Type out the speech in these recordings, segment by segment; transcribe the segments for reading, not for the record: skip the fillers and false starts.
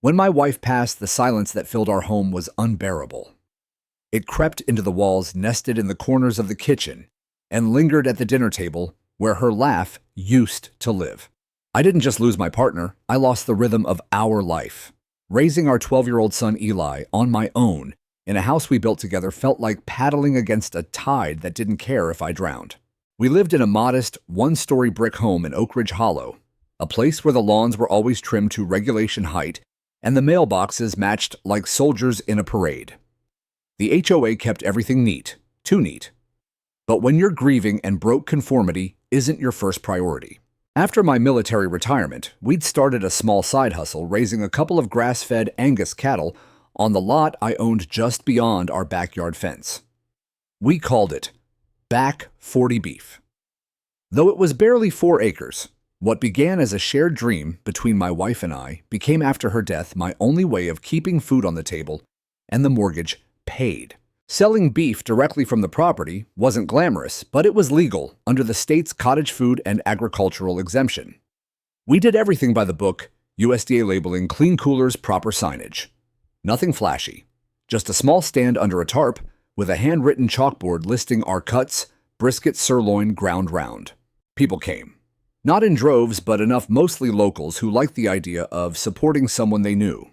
When my wife passed, the silence that filled our home was unbearable. It crept into the walls, nested in the corners of the kitchen, and lingered at the dinner table where her laugh used to live. I didn't just lose my partner, I lost the rhythm of our life. Raising our 12-year-old son Eli on my own in a house we built together felt like paddling against a tide that didn't care if I drowned. We lived in a modest, one-story brick home in Oak Ridge Hollow, a place where the lawns were always trimmed to regulation height and the mailboxes matched like soldiers in a parade. The HOA kept everything neat, too neat. But when you're grieving and broke, conformity isn't your first priority. After my military retirement, we'd started a small side hustle raising a couple of grass-fed Angus cattle on the lot I owned just beyond our backyard fence. We called it Back 40 Beef. Though it was barely 4 acres, what began as a shared dream between my wife and I became after her death my only way of keeping food on the table and the mortgage paid. Selling beef directly from the property wasn't glamorous, but it was legal under the state's cottage food and agricultural exemption. We did everything by the book, USDA labeling, clean coolers, proper signage. Nothing flashy, just a small stand under a tarp with a handwritten chalkboard listing our cuts, brisket, sirloin, ground round. People came. Not in droves, but enough, mostly locals who liked the idea of supporting someone they knew.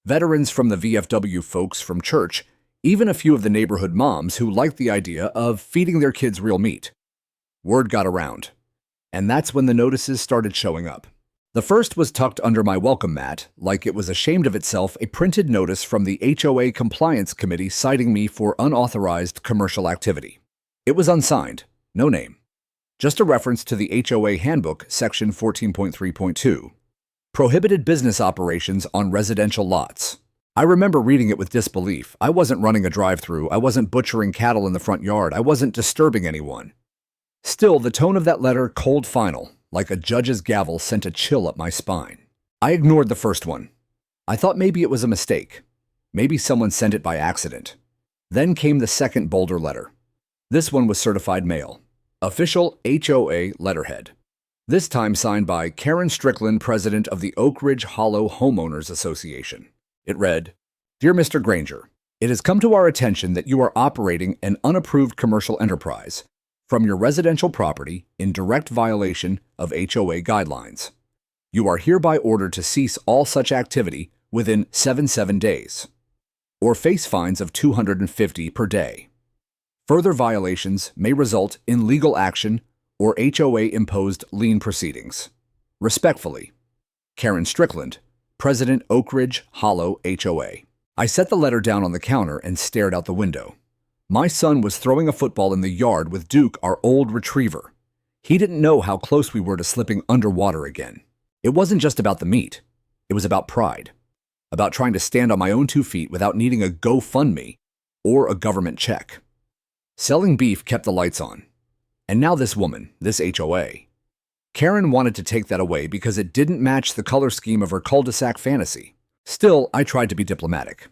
Veterans from the VFW, folks from church, even a few of the neighborhood moms who liked the idea of feeding their kids real meat. Word got around, and that's when the notices started showing up. The first was tucked under my welcome mat, like it was ashamed of itself, a printed notice from the HOA Compliance Committee citing me for unauthorized commercial activity. It was unsigned, no name. Just a reference to the HOA Handbook, Section 14.3.2. Prohibited business operations on residential lots. I remember reading it with disbelief. I wasn't running a drive-through. I wasn't butchering cattle in the front yard. I wasn't disturbing anyone. Still, the tone of that letter, cold final, like a judge's gavel, sent a chill up my spine. I ignored the first one. I thought maybe it was a mistake. Maybe someone sent it by accident. Then came the second bolder letter. This one was certified mail. Official HOA letterhead. This time signed by Karen Strickland, president of the Oak Ridge Hollow Homeowners Association. It read, "Dear Mr. Granger, it has come to our attention that you are operating an unapproved commercial enterprise from your residential property in direct violation of HOA guidelines. You are hereby ordered to cease all such activity within 7 days, or face fines of $250 per day. Further violations may result in legal action or HOA-imposed lien proceedings. Respectfully, Karen Strickland, President, Oak Ridge Hollow HOA." I set the letter down on the counter and stared out the window. My son was throwing a football in the yard with Duke, our old retriever. He didn't know how close we were to slipping underwater again. It wasn't just about the meat. It was about pride. About trying to stand on my own 2 feet without needing a GoFundMe or a government check. Selling beef kept the lights on. And now this woman, this HOA. Karen wanted to take that away because it didn't match the color scheme of her cul-de-sac fantasy. Still, I tried to be diplomatic.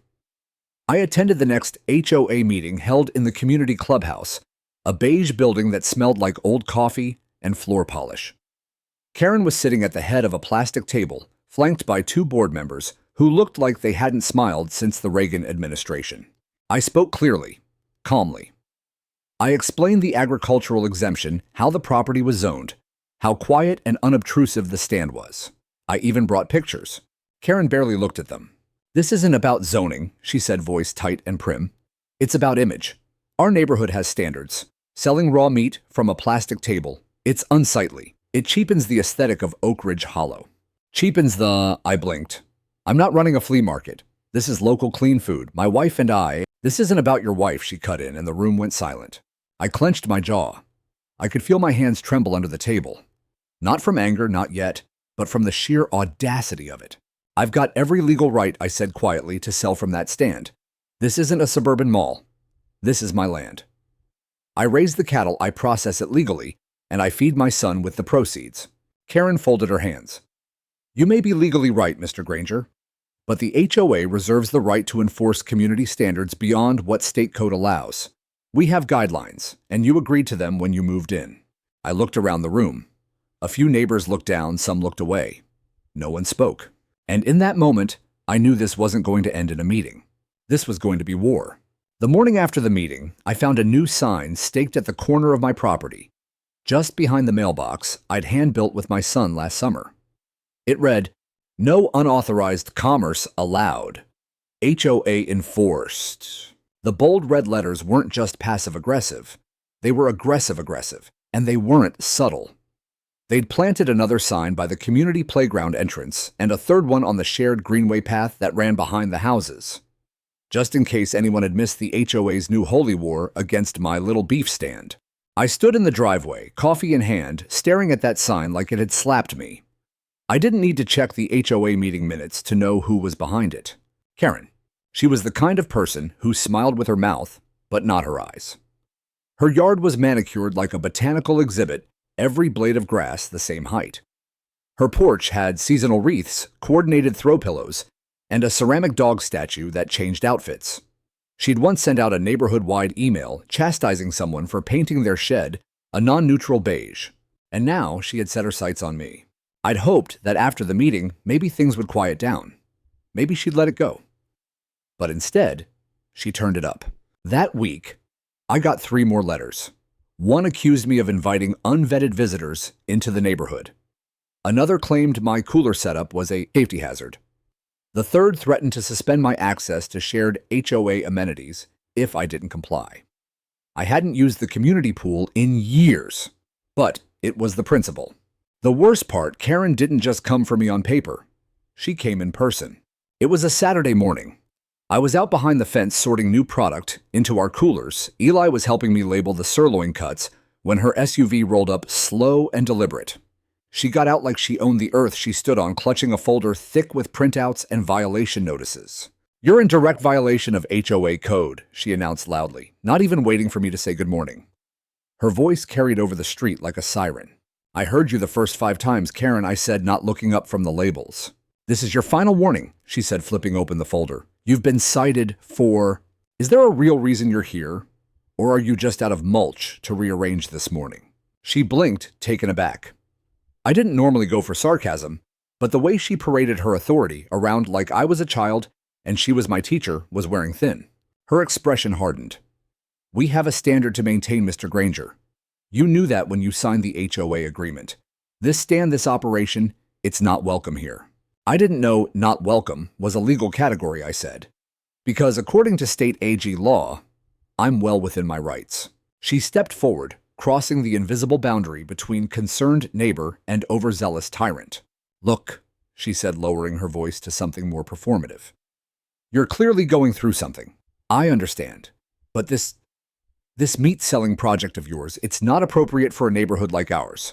I attended the next HOA meeting held in the community clubhouse, a beige building that smelled like old coffee and floor polish. Karen was sitting at the head of a plastic table, flanked by 2 board members who looked like they hadn't smiled since the Reagan administration. I spoke clearly, calmly. I explained the agricultural exemption, how the property was zoned, how quiet and unobtrusive the stand was. I even brought pictures. Karen barely looked at them. "This isn't about zoning," she said, voice tight and prim. "It's about image. Our neighborhood has standards. Selling raw meat from a plastic table, it's unsightly. It cheapens the aesthetic of Oak Ridge Hollow." "Cheapens the..." I blinked. "I'm not running a flea market. This is local clean food. My wife and I..." "This isn't about your wife," she cut in, and the room went silent. I clenched my jaw. I could feel my hands tremble under the table. Not from anger, not yet, but from the sheer audacity of it. "I've got every legal right," I said quietly, "to sell from that stand. This isn't a suburban mall. This is my land. I raise the cattle, I process it legally, and I feed my son with the proceeds." Karen folded her hands. "You may be legally right, Mr. Granger, but the HOA reserves the right to enforce community standards beyond what state code allows. We have guidelines, and you agreed to them when you moved in." I looked around the room. A few neighbors looked down, some looked away. No one spoke. And in that moment, I knew this wasn't going to end in a meeting. This was going to be war. The morning after the meeting, I found a new sign staked at the corner of my property, just behind the mailbox I'd hand-built with my son last summer. It read, "No unauthorized commerce allowed. HOA enforced." The bold red letters weren't just passive-aggressive. They were aggressive-aggressive, and they weren't subtle. They'd planted another sign by the community playground entrance and a third one on the shared greenway path that ran behind the houses, just in case anyone had missed the HOA's new holy war against my little beef stand. I stood in the driveway, coffee in hand, staring at that sign like it had slapped me. I didn't need to check the HOA meeting minutes to know who was behind it. Karen. She was the kind of person who smiled with her mouth, but not her eyes. Her yard was manicured like a botanical exhibit, every blade of grass the same height. Her porch had seasonal wreaths, coordinated throw pillows, and a ceramic dog statue that changed outfits. She'd once sent out a neighborhood-wide email chastising someone for painting their shed a non-neutral beige, and now she had set her sights on me. I'd hoped that after the meeting, maybe things would quiet down. Maybe she'd let it go. But instead, she turned it up. That week, I got 3 more letters. One accused me of inviting unvetted visitors into the neighborhood. Another claimed my cooler setup was a safety hazard. The third threatened to suspend my access to shared HOA amenities if I didn't comply. I hadn't used the community pool in years, but it was the principle. The worst part, Karen didn't just come for me on paper. She came in person. It was a Saturday morning. I was out behind the fence sorting new product into our coolers. Eli was helping me label the sirloin cuts when her SUV rolled up slow and deliberate. She got out like she owned the earth she stood on, clutching a folder thick with printouts and violation notices. "You're in direct violation of HOA code," she announced loudly, not even waiting for me to say good morning. Her voice carried over the street like a siren. "I heard you the first 5 times, Karen," I said, not looking up from the labels. "This is your final warning," she said, flipping open the folder. "You've been cited for... Is there a real reason you're here? Or are you just out of mulch to rearrange this morning?" She blinked, taken aback. I didn't normally go for sarcasm, but the way she paraded her authority around like I was a child and she was my teacher was wearing thin. Her expression hardened. "We have a standard to maintain, Mr. Granger. You knew that when you signed the HOA agreement. This operation, it's not welcome here." I didn't know "not welcome" was a legal category, I said. Because according to state AG law, I'm well within my rights. She stepped forward, crossing the invisible boundary between concerned neighbor and overzealous tyrant. "Look," she said, lowering her voice to something more performative. "You're clearly going through something. I understand. But this meat-selling project of yours, it's not appropriate for a neighborhood like ours.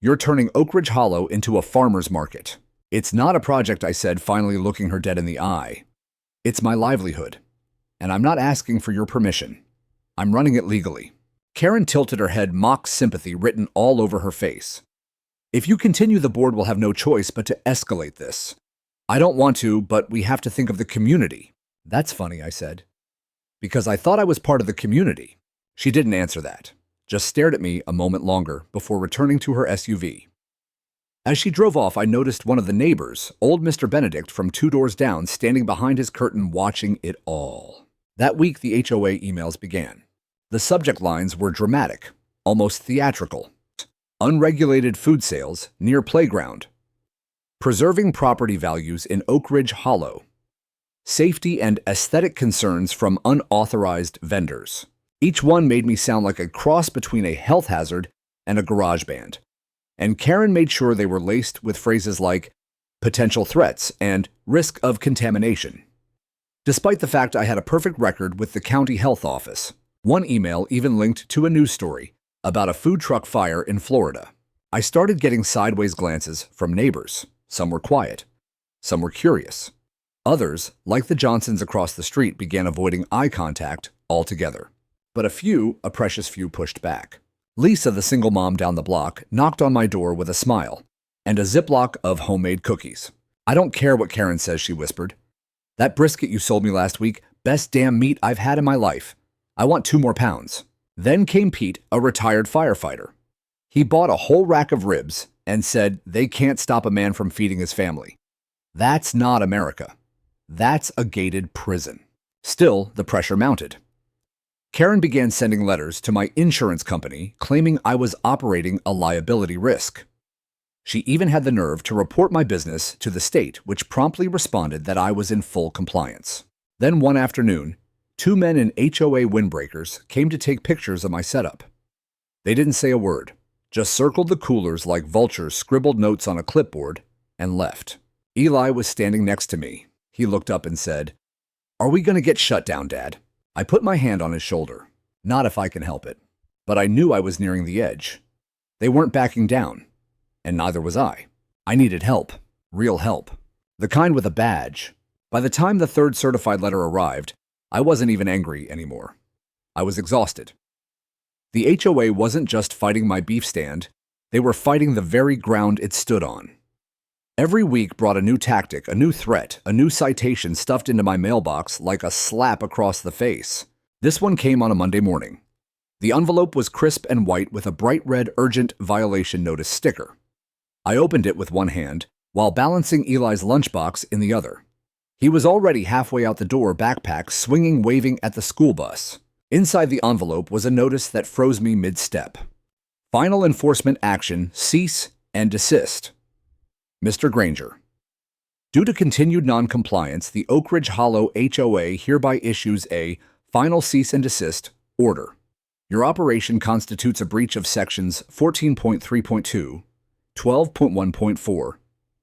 You're turning Oak Ridge Hollow into a farmer's market." "It's not a project," I said, finally looking her dead in the eye. "It's my livelihood. And I'm not asking for your permission. I'm running it legally." Karen tilted her head, mock sympathy written all over her face. "If you continue, the board will have no choice but to escalate this. I don't want to, but we have to think of the community." "That's funny," I said. "Because I thought I was part of the community." She didn't answer that, just stared at me a moment longer before returning to her SUV. As she drove off, I noticed one of the neighbors, old Mr. Benedict from 2 doors down, standing behind his curtain watching it all. That week, the HOA emails began. The subject lines were dramatic, almost theatrical. "Unregulated food sales near playground." "Preserving property values in Oak Ridge Hollow." "Safety and aesthetic concerns from unauthorized vendors." Each one made me sound like a cross between a health hazard and a garage band. And Karen made sure they were laced with phrases like potential threats and risk of contamination. Despite the fact I had a perfect record with the county health office, one email even linked to a news story about a food truck fire in Florida. I started getting sideways glances from neighbors. Some were quiet. Some were curious. Others, like the Johnsons across the street, began avoiding eye contact altogether. But a precious few, pushed back. Lisa, the single mom down the block, knocked on my door with a smile and a Ziploc of homemade cookies. "I don't care what Karen says," she whispered. "That brisket you sold me last week, best damn meat I've had in my life. I want 2 more pounds." Then came Pete, a retired firefighter. He bought a whole rack of ribs and said they can't stop a man from feeding his family. That's not America. That's a gated prison. Still, the pressure mounted. Karen began sending letters to my insurance company claiming I was operating a liability risk. She even had the nerve to report my business to the state, which promptly responded that I was in full compliance. Then one afternoon, 2 men in HOA windbreakers came to take pictures of my setup. They didn't say a word, just circled the coolers like vultures scribbled notes on a clipboard and left. Eli was standing next to me. He looked up and said, "Are we going to get shut down, Dad?" I put my hand on his shoulder. Not if I can help it. But I knew I was nearing the edge. They weren't backing down, and neither was I. I needed help, real help, the kind with a badge. By the time the third certified letter arrived, I wasn't even angry anymore. I was exhausted. The HOA wasn't just fighting my beef stand, they were fighting the very ground it stood on. Every week brought a new tactic, a new threat, a new citation stuffed into my mailbox like a slap across the face. This one came on a Monday morning. The envelope was crisp and white with a bright red urgent violation notice sticker. I opened it with one hand while balancing Eli's lunchbox in the other. He was already halfway out the door, backpack swinging, waving at the school bus. Inside the envelope was a notice that froze me mid-step. Final enforcement action, cease and desist. Mr. Granger. Due to continued non-compliance, the Oak Ridge Hollow HOA hereby issues a final cease and desist order. Your operation constitutes a breach of sections 14.3.2, 12.1.4,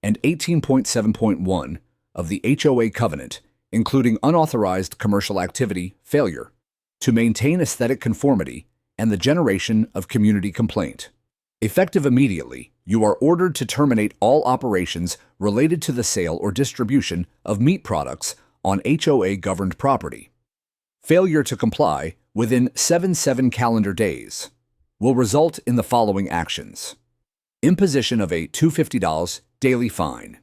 and 18.7.1 of the HOA covenant, including unauthorized commercial activity, failure to maintain aesthetic conformity, and the generation of community complaint. Effective immediately, you are ordered to terminate all operations related to the sale or distribution of meat products on HOA-governed property. Failure to comply within 7 calendar days will result in the following actions: imposition of a $250 daily fine,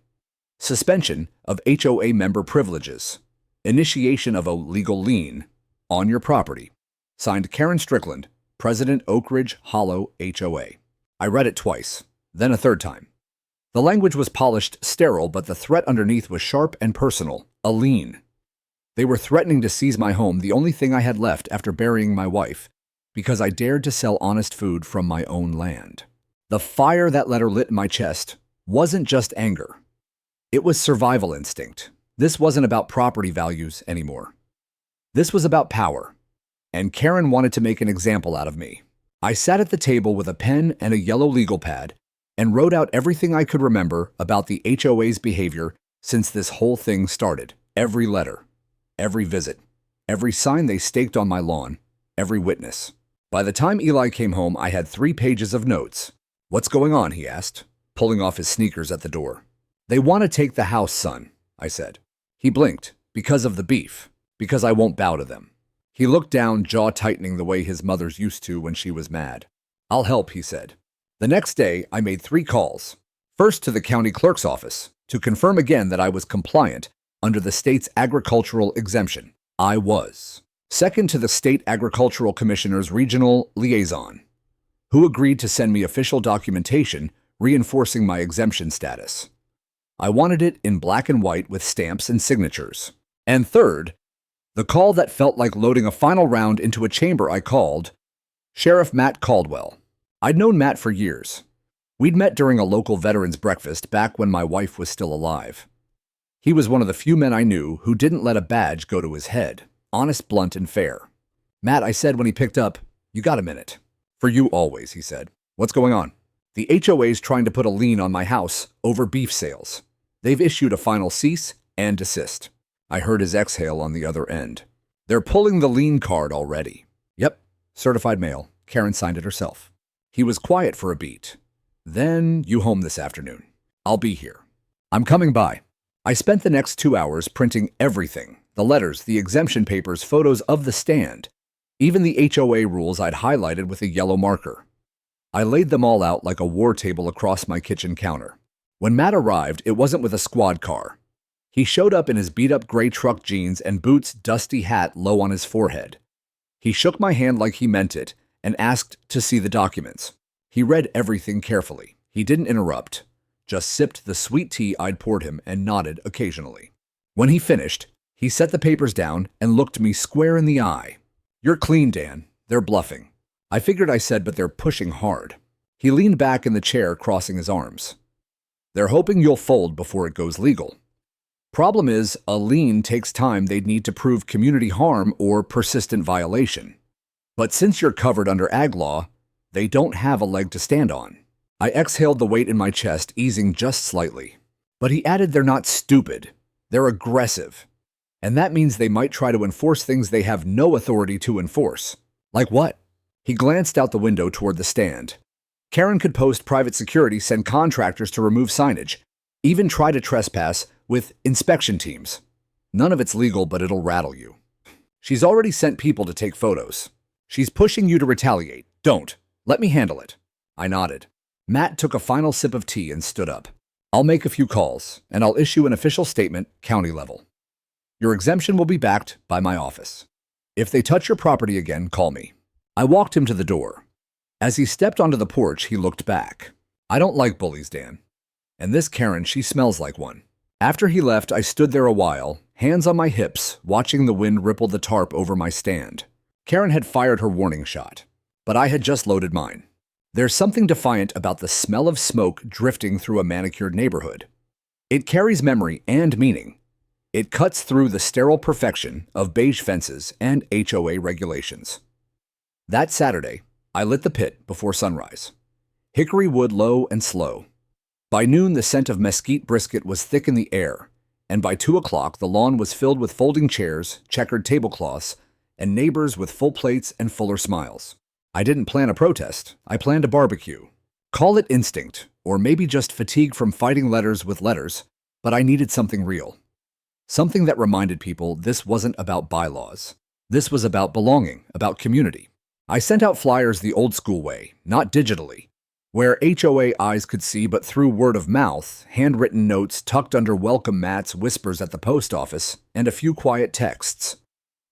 suspension of HOA member privileges, initiation of a legal lien on your property. Signed, Karen Strickland, President, Oak Ridge Hollow HOA. I read it twice, then a third time. The language was polished, sterile, but the threat underneath was sharp and personal, a lien. They were threatening to seize my home, the only thing I had left after burying my wife, because I dared to sell honest food from my own land. The fire that letter lit in my chest wasn't just anger. It was survival instinct. This wasn't about property values anymore. This was about power, and Karen wanted to make an example out of me. I sat at the table with a pen and a yellow legal pad and wrote out everything I could remember about the HOA's behavior since this whole thing started. Every letter, every visit, every sign they staked on my lawn, every witness. By the time Eli came home, I had 3 pages of notes. "What's going on?" he asked, pulling off his sneakers at the door. "They want to take the house, son," I said. He blinked. "Because of the beef. Because I won't bow to them." He looked down, jaw tightening the way his mother's used to when she was mad. "I'll help," he said. The next day, I made 3 calls. First to the county clerk's office to confirm again that I was compliant under the state's agricultural exemption. I was. Second to the State Agricultural Commissioner's regional liaison, who agreed to send me official documentation reinforcing my exemption status. I wanted it in black and white with stamps and signatures. And third, the call that felt like loading a final round into a chamber. I called Sheriff Matt Caldwell. I'd known Matt for years. We'd met during a local veterans breakfast back when my wife was still alive. He was one of the few men I knew who didn't let a badge go to his head. Honest, blunt, and fair. "Matt," I said when he picked up, "you got a minute?" "For you always," he said. "What's going on?" "The HOA's trying to put a lien on my house over beef sales. They've issued a final cease and desist." I heard his exhale on the other end. "They're pulling the lien card already." "Yep, certified mail." Karen signed it herself. He was quiet for a beat. "Then you home this afternoon." "I'll be here." "I'm coming by." I spent the next 2 hours printing everything. The letters, the exemption papers, photos of the stand, even the HOA rules I'd highlighted with a yellow marker. I laid them all out like a war table across my kitchen counter. When Matt arrived, it wasn't with a squad car. He showed up in his beat-up gray truck jeans and boots, dusty hat low on his forehead. He shook my hand like he meant it and asked to see the documents. He read everything carefully. He didn't interrupt, just sipped the sweet tea I'd poured him and nodded occasionally. When he finished, he set the papers down and looked me square in the eye. "You're clean, Dan. They're bluffing." I figured, I said, but they're pushing hard. He leaned back in the chair, crossing his arms. "They're hoping you'll fold before it goes legal. Problem is, a lien takes time. They'd need to prove community harm or persistent violation. But since you're covered under ag law, they don't have a leg to stand on." I exhaled, the weight in my chest easing just slightly. But he added, "They're not stupid. They're aggressive. And that means they might try to enforce things they have no authority to enforce." "Like what?" He glanced out the window toward the stand. "Karen could post private security, send contractors to remove signage, even try to trespass with inspection teams. None of it's legal, but it'll rattle you. She's already sent people to take photos. She's pushing you to retaliate. Don't. Let me handle it." I nodded. Matt took a final sip of tea and stood up. "I'll make a few calls, and I'll issue an official statement, county level. Your exemption will be backed by my office. If they touch your property again, call me." I walked him to the door. As he stepped onto the porch, he looked back. "I don't like bullies, Dan. And this Karen, she smells like one." After he left, I stood there a while, hands on my hips, watching the wind ripple the tarp over my stand. Karen had fired her warning shot, but I had just loaded mine. There's something defiant about the smell of smoke drifting through a manicured neighborhood. It carries memory and meaning. It cuts through the sterile perfection of beige fences and HOA regulations. That Saturday, I lit the pit before sunrise. Hickory wood low and slow. By noon, the scent of mesquite brisket was thick in the air, and by 2 o'clock, the lawn was filled with folding chairs, checkered tablecloths, and neighbors with full plates and fuller smiles. I didn't plan a protest. I planned a barbecue. Call it instinct, or maybe just fatigue from fighting letters with letters, but I needed something real. Something that reminded people this wasn't about bylaws. This was about belonging, about community. I sent out flyers the old school way, not digitally, where HOA eyes could see but through word of mouth, handwritten notes tucked under welcome mats, whispers at the post office, and a few quiet texts.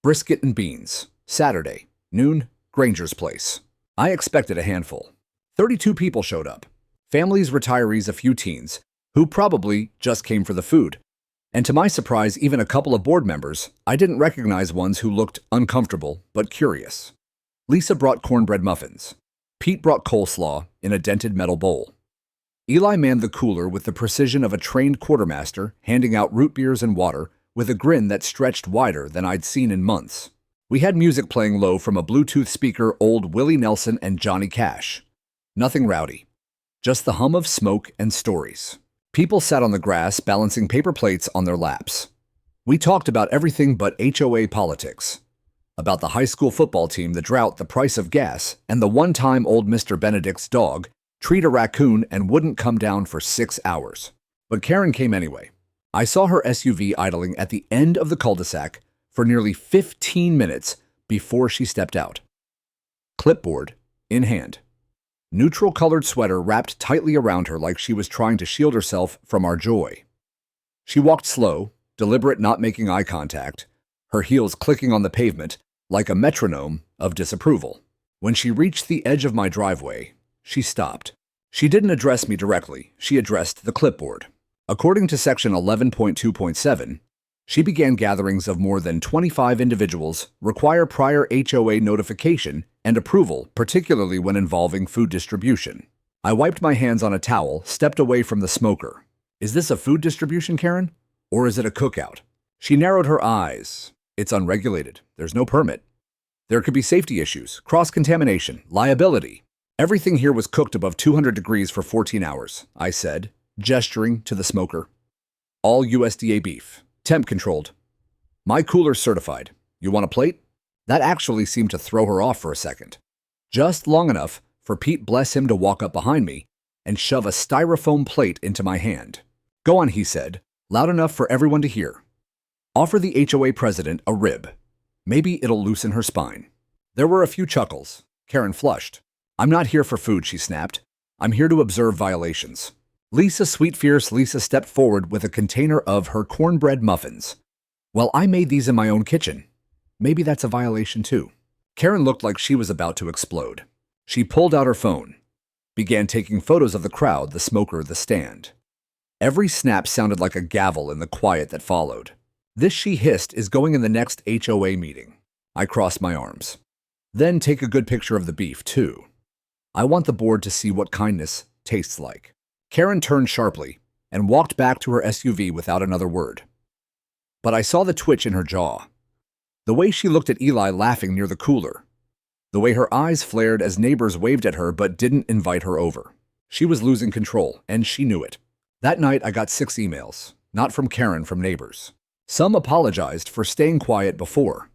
Brisket and beans. Saturday, noon, Granger's place. I expected a handful. 32 people showed up. Families, retirees, a few teens, who probably just came for the food. And to my surprise, even a couple of board members. I didn't recognize ones who looked uncomfortable but curious. Lisa brought cornbread muffins. Pete brought coleslaw in a dented metal bowl. Eli manned the cooler with the precision of a trained quartermaster, handing out root beers and water with a grin that stretched wider than I'd seen in months. We had music playing low from a Bluetooth speaker, old Willie Nelson and Johnny Cash. Nothing rowdy, just the hum of smoke and stories. People sat on the grass, balancing paper plates on their laps. We talked about everything but HOA politics. About the high school football team, the drought, the price of gas, and the one-time old Mr. Benedict's dog treat a raccoon and wouldn't come down for 6 hours. But Karen came anyway. I saw her SUV idling at the end of the cul-de-sac for nearly 15 minutes before she stepped out. Clipboard in hand. Neutral-colored sweater wrapped tightly around her like she was trying to shield herself from our joy. She walked slow, deliberate, not making eye contact, her heels clicking on the pavement like a metronome of disapproval. When she reached the edge of my driveway, she stopped. She didn't address me directly. She addressed the clipboard. According to Section 11.2.7, she began gatherings of more than 25 individuals require prior HOA notification and approval, particularly when involving food distribution. I wiped my hands on a towel, stepped away from the smoker. Is this a food distribution, Karen? Or is it a cookout? She narrowed her eyes. It's unregulated. There's no permit. There could be safety issues, cross-contamination, liability. Everything here was cooked above 200 degrees for 14 hours, I said, gesturing to the smoker. All USDA beef. Temp controlled. My cooler's certified. You want a plate? That actually seemed to throw her off for a second. Just long enough for Pete, bless him, to walk up behind me and shove a styrofoam plate into my hand. Go on, he said, loud enough for everyone to hear. Offer the HOA president a rib. Maybe it'll loosen her spine. There were a few chuckles. Karen flushed. I'm not here for food, she snapped. I'm here to observe violations. Lisa, sweet fierce Lisa, stepped forward with a container of her cornbread muffins. Well, I made these in my own kitchen. Maybe that's a violation too. Karen looked like she was about to explode. She pulled out her phone, began taking photos of the crowd, the smoker, the stand. Every snap sounded like a gavel in the quiet that followed. This, she hissed, is going in the next HOA meeting. I crossed my arms. Then take a good picture of the beef, too. I want the board to see what kindness tastes like. Karen turned sharply and walked back to her SUV without another word. But I saw the twitch in her jaw. The way she looked at Eli laughing near the cooler. The way her eyes flared as neighbors waved at her but didn't invite her over. She was losing control, and she knew it. That night, I got 6 emails, not from Karen, from neighbors. Some apologized for staying quiet before.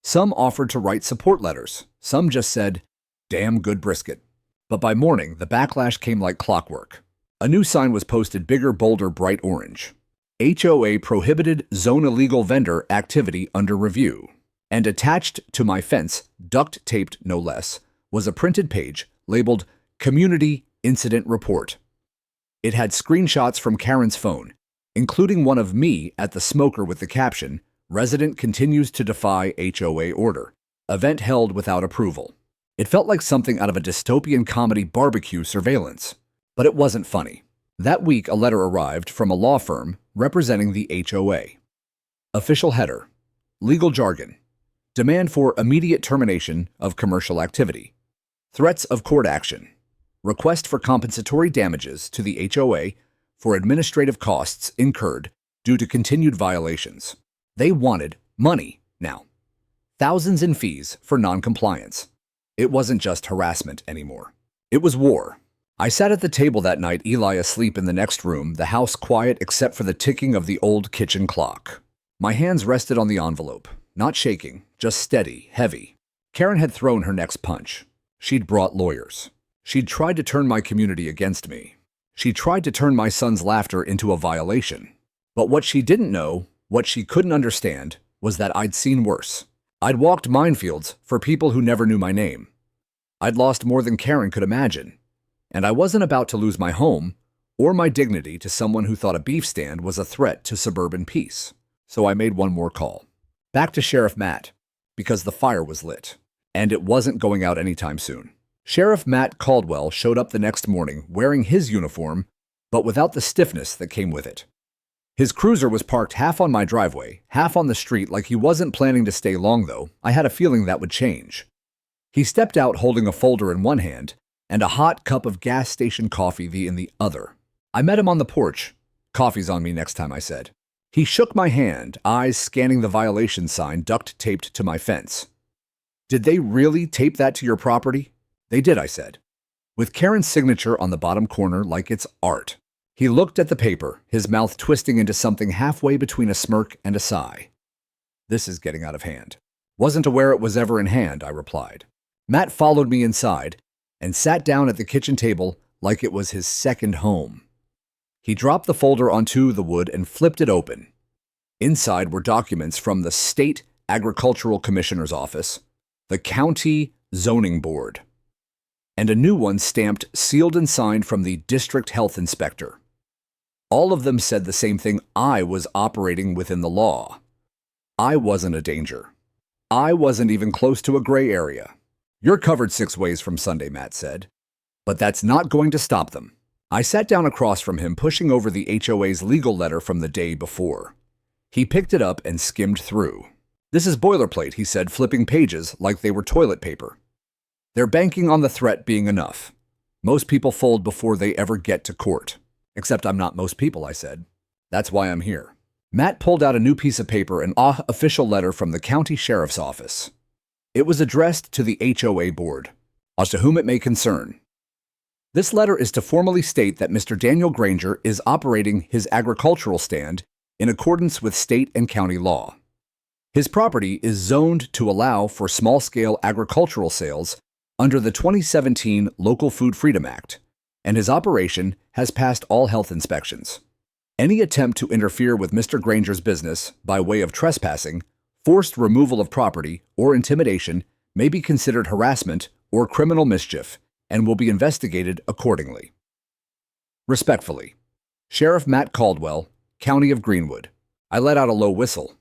Some offered to write support letters. Some just said, "Damn good brisket." But by morning, the backlash came like clockwork. A new sign was posted, bigger, bolder, bright orange. HOA prohibited zone illegal vendor activity under review. And attached to my fence, duct-taped no less, was a printed page labeled Community Incident Report. It had screenshots from Karen's phone, including one of me at the smoker with the caption, "Resident continues to defy HOA order. Event held without approval." It felt like something out of a dystopian comedy barbecue surveillance. But it wasn't funny. That week, a letter arrived from a law firm representing the HOA. Official header. Legal jargon. Demand for immediate termination of commercial activity. Threats of court action. Request for compensatory damages to the HOA for administrative costs incurred due to continued violations. They wanted money now. Thousands in fees for noncompliance. It wasn't just harassment anymore. It was war. I sat at the table that night, Eli asleep in the next room, the house quiet except for the ticking of the old kitchen clock. My hands rested on the envelope, not shaking, just steady, heavy. Karen had thrown her next punch. She'd brought lawyers. She'd tried to turn my community against me. She tried to turn my son's laughter into a violation. But what she didn't know, what she couldn't understand, was that I'd seen worse. I'd walked minefields for people who never knew my name. I'd lost more than Karen could imagine. And I wasn't about to lose my home or my dignity to someone who thought a beef stand was a threat to suburban peace. So I made one more call. Back to Sheriff Matt, because the fire was lit, and it wasn't going out anytime soon. Sheriff Matt Caldwell showed up the next morning wearing his uniform, but without the stiffness that came with it. His cruiser was parked half on my driveway, half on the street, like he wasn't planning to stay long, though. I had a feeling that would change. He stepped out holding a folder in one hand and a hot cup of gas station coffee in the other. I met him on the porch. "Coffee's on me next time," I said. He shook my hand, eyes scanning the violation sign duct-taped to my fence. "Did they really tape that to your property?" "They did," I said, with Karen's signature on the bottom corner like it's art. He looked at the paper, his mouth twisting into something halfway between a smirk and a sigh. "This is getting out of hand." "Wasn't aware it was ever in hand," I replied. Matt followed me inside and sat down at the kitchen table like it was his second home. He dropped the folder onto the wood and flipped it open. Inside were documents from the State Agricultural Commissioner's Office, the County Zoning Board, and a new one stamped, sealed, and signed from the District Health Inspector. All of them said the same thing: I was operating within the law. I wasn't a danger. I wasn't even close to a gray area. "You're covered 6 ways from Sunday," Matt said. But that's not going to stop them. I sat down across from him, pushing over the HOA's legal letter from the day before. He picked it up and skimmed through. "This is boilerplate," he said, flipping pages like they were toilet paper. "They're banking on the threat being enough. Most people fold before they ever get to court." "Except I'm not most people," I said. "That's why I'm here." Matt pulled out a new piece of paper, an official letter from the county sheriff's office. It was addressed to the HOA board, as to whom it may concern. This letter is to formally state that Mr. Daniel Granger is operating his agricultural stand in accordance with state and county law. His property is zoned to allow for small-scale agricultural sales under the 2017 Local Food Freedom Act, and his operation has passed all health inspections. Any attempt to interfere with Mr. Granger's business by way of trespassing, forced removal of property, or intimidation may be considered harassment or criminal mischief and will be investigated accordingly. Respectfully, Sheriff Matt Caldwell, County of Greenwood. I let out a low whistle.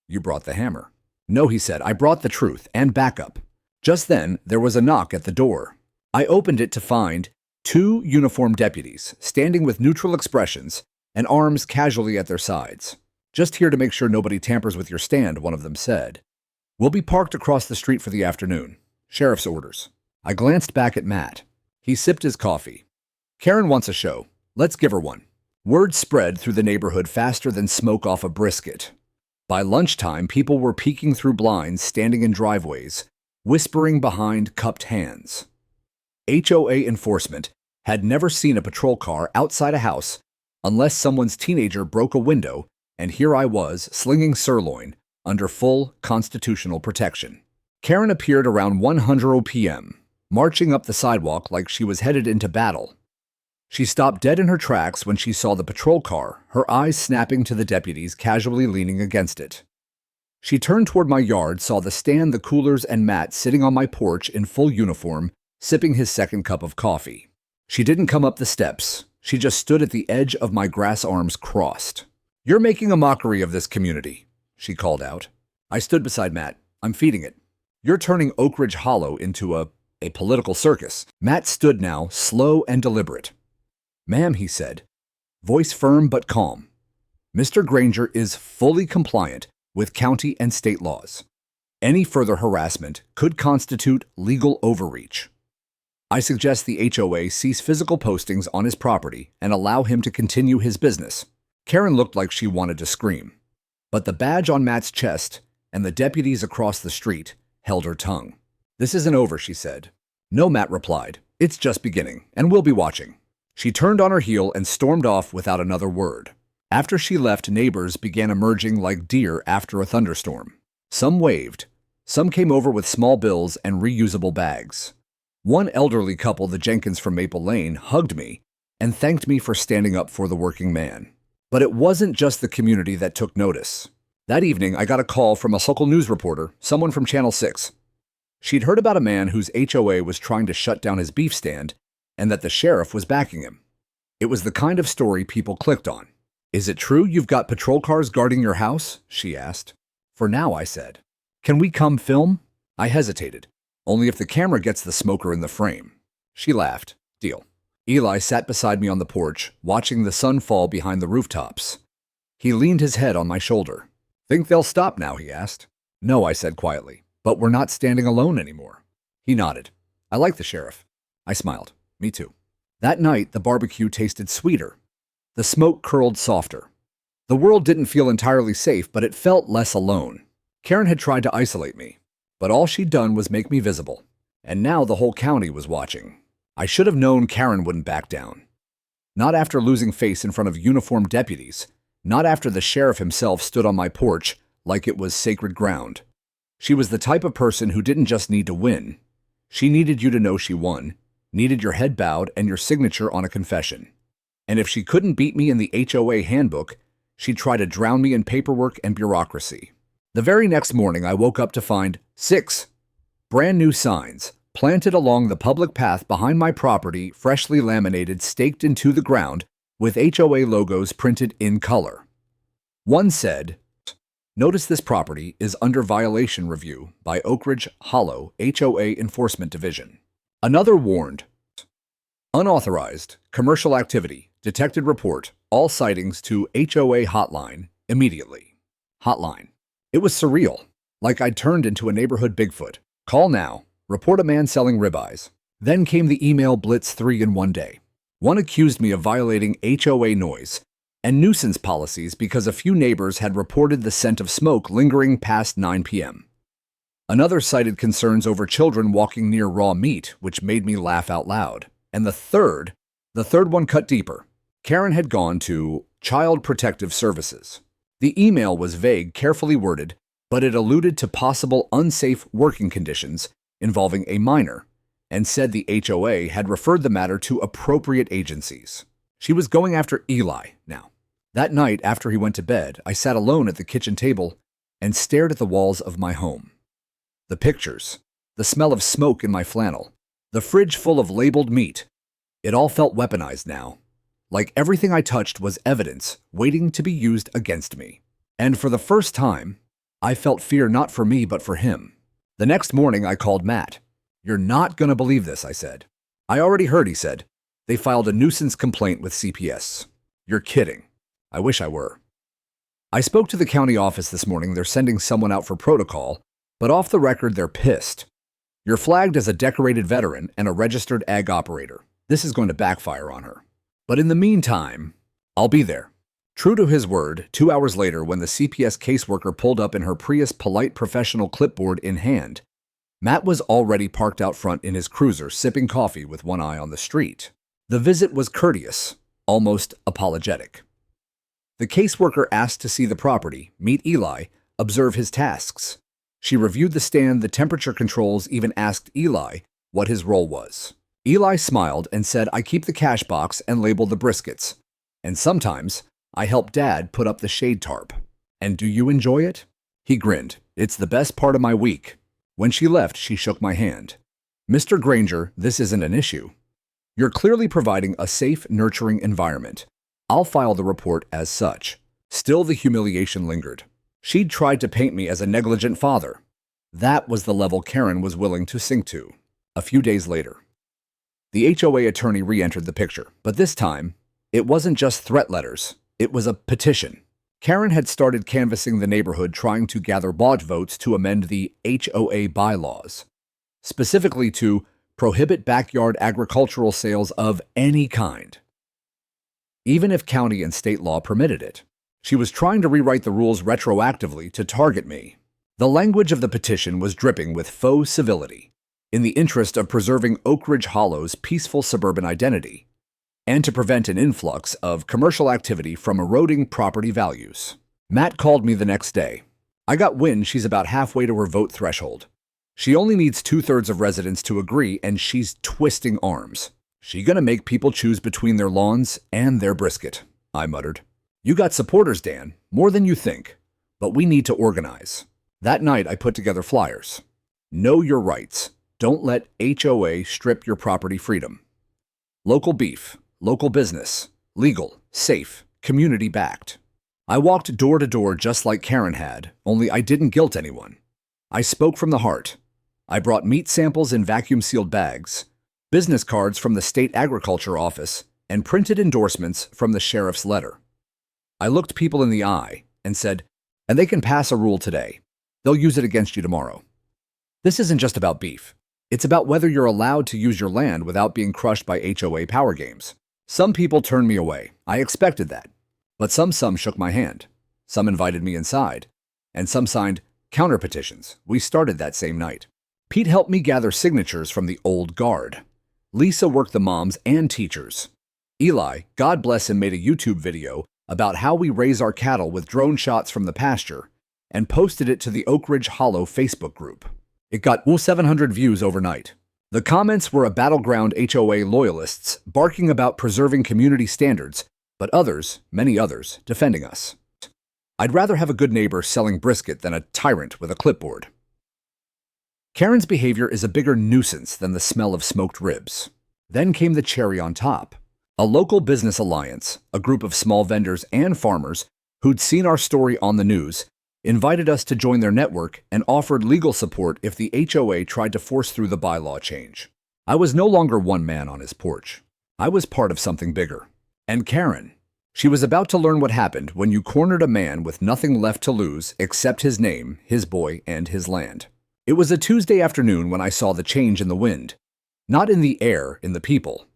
"You brought the hammer." "No," he said, "I brought the truth and backup." Just then, there was a knock at the door. I opened it to find 2 uniformed deputies standing with neutral expressions and arms casually at their sides. Just here to make sure nobody tampers with your stand, one of them said. We'll be parked across the street for the afternoon. Sheriff's orders. I glanced back at Matt. He sipped his coffee. Karen wants a show. Let's give her one. Word spread through the neighborhood faster than smoke off a brisket. By lunchtime, people were peeking through blinds, standing in driveways, whispering behind cupped hands. HOA enforcement had never seen a patrol car outside a house unless someone's teenager broke a window, and here I was, slinging sirloin, under full constitutional protection. Karen appeared around 1:00 p.m., marching up the sidewalk like she was headed into battle. She stopped dead in her tracks when she saw the patrol car, her eyes snapping to the deputies casually leaning against it. She turned toward my yard, saw the stand, the coolers, and Matt sitting on my porch in full uniform, sipping his second cup of coffee. She didn't come up the steps. She just stood at the edge of my grass, arms crossed. "You're making a mockery of this community," she called out. I stood beside Matt. "I'm feeding it. You're turning Oak Ridge Hollow into a political circus." Matt stood now, slow and deliberate. "Ma'am," he said, voice firm but calm, "Mr. Granger is fully compliant with county and state laws. Any further harassment could constitute legal overreach. I suggest the HOA cease physical postings on his property and allow him to continue his business." Karen looked like she wanted to scream, but the badge on Matt's chest and the deputies across the street held her tongue. "This isn't over," she said. "No," Matt replied. "It's just beginning, and we'll be watching." She turned on her heel and stormed off without another word. After she left, neighbors began emerging like deer after a thunderstorm. Some waved. Some came over with small bills and reusable bags. One elderly couple, the Jenkins from Maple Lane, hugged me and thanked me for standing up for the working man. But it wasn't just the community that took notice. That evening, I got a call from a local news reporter, someone from Channel 6. She'd heard about a man whose HOA was trying to shut down his beef stand and that the sheriff was backing him. It was the kind of story people clicked on. "Is it true you've got patrol cars guarding your house?" she asked. "For now," I said. "Can we come film?" I hesitated. "Only if the camera gets the smoker in the frame." She laughed. "Deal." Eli sat beside me on the porch, watching the sun fall behind the rooftops. He leaned his head on my shoulder. "Think they'll stop now?" he asked. "No," I said quietly, "but we're not standing alone anymore." He nodded. "I like the sheriff." I smiled. "Me too." That night, the barbecue tasted sweeter. The smoke curled softer. The world didn't feel entirely safe, but it felt less alone. Karen had tried to isolate me, but all she'd done was make me visible. And now the whole county was watching. I should have known Karen wouldn't back down. Not after losing face in front of uniformed deputies. Not after the sheriff himself stood on my porch like it was sacred ground. She was the type of person who didn't just need to win. She needed you to know she won, needed your head bowed and your signature on a confession. And if she couldn't beat me in the HOA handbook, she'd try to drown me in paperwork and bureaucracy. The very next morning, I woke up to find 6 brand new signs planted along the public path behind my property, freshly laminated, staked into the ground, with HOA logos printed in color. One said, "Notice this property is under violation review by Oak Ridge Hollow HOA Enforcement Division." Another warned, "Unauthorized commercial activity, detected report, all sightings to HOA hotline immediately." Hotline. It was surreal, like I'd turned into a neighborhood Bigfoot. "Call now, report a man selling ribeyes." Then came the email blitz 3 in one day. One accused me of violating HOA noise and nuisance policies because a few neighbors had reported the scent of smoke lingering past 9 p.m. Another cited concerns over children walking near raw meat, which made me laugh out loud. And the third one cut deeper. Karen had gone to Child Protective Services. The email was vague, carefully worded, but it alluded to possible unsafe working conditions involving a minor, and said the HOA had referred the matter to appropriate agencies. She was going after Eli now. That night, after he went to bed, I sat alone at the kitchen table and stared at the walls of my home. The pictures, the smell of smoke in my flannel, the fridge full of labeled meat. It all felt weaponized now, like everything I touched was evidence waiting to be used against me. And for the first time, I felt fear not for me but for him. The next morning, I called Matt. "You're not going to believe this," I said. "I already heard," he said. "They filed a nuisance complaint with CPS." "You're kidding." "I wish I were." I spoke to the county office this morning. They're sending someone out for protocol, but off the record, they're pissed. You're flagged as a decorated veteran and a registered ag operator. This is going to backfire on her. But in the meantime, I'll be there. True to his word, 2 hours later, when the CPS caseworker pulled up in her Prius polite professional clipboard in hand, Matt was already parked out front in his cruiser, sipping coffee with one eye on the street. The visit was courteous, almost apologetic. The caseworker asked to see the property, meet Eli, observe his tasks. She reviewed the stand, the temperature controls, even asked Eli what his role was. Eli smiled and said, I keep the cash box and label the briskets. And sometimes I help Dad put up the shade tarp. And do you enjoy it? He grinned. It's the best part of my week. When she left, she shook my hand. Mr. Granger, this isn't an issue. You're clearly providing a safe, nurturing environment. I'll file the report as such. Still, the humiliation lingered. She'd tried to paint me as a negligent father. That was the level Karen was willing to sink to. A few days later, the HOA attorney re-entered the picture, but this time, it wasn't just threat letters. It was a petition. Karen had started canvassing the neighborhood trying to gather bought votes to amend the HOA bylaws, specifically to prohibit backyard agricultural sales of any kind, even if county and state law permitted it. She was trying to rewrite the rules retroactively to target me. The language of the petition was dripping with faux civility, in the interest of preserving Oak Ridge Hollow's peaceful suburban identity, and to prevent an influx of commercial activity from eroding property values. Matt called me the next day. I got wind she's about halfway to her vote threshold. She only needs 2/3 of residents to agree, and she's twisting arms. She gonna make people choose between their lawns and their brisket, I muttered. You got supporters, Dan, more than you think, but we need to organize. That night, I put together flyers. Know your rights. Don't let HOA strip your property freedom. Local beef, local business, legal, safe, community-backed. I walked door to door just like Karen had, only I didn't guilt anyone. I spoke from the heart. I brought meat samples in vacuum-sealed bags, business cards from the state agriculture office, and printed endorsements from the sheriff's letter. I looked people in the eye and said, and they can pass a rule today. They'll use it against you tomorrow. This isn't just about beef. It's about whether you're allowed to use your land without being crushed by HOA power games. Some people turned me away. I expected that. But some shook my hand. Some invited me inside. And some signed counter petitions. We started that same night. Pete helped me gather signatures from the old guard. Lisa worked the moms and teachers. Eli, God bless him, made a YouTube video about how we raise our cattle with drone shots from the pasture and posted it to the Oak Ridge Hollow Facebook group. It got 700 views overnight. The comments were a battleground HOA loyalists barking about preserving community standards, but others, many others, defending us. I'd rather have a good neighbor selling brisket than a tyrant with a clipboard. Karen's behavior is a bigger nuisance than the smell of smoked ribs. Then came the cherry on top. A local business alliance, a group of small vendors and farmers who'd seen our story on the news, invited us to join their network and offered legal support if the HOA tried to force through the bylaw change. I was no longer one man on his porch. I was part of something bigger. And Karen, she was about to learn what happened when you cornered a man with nothing left to lose except his name, his boy, and his land. It was a Tuesday afternoon when I saw the change in the wind. Not in the air, in the people.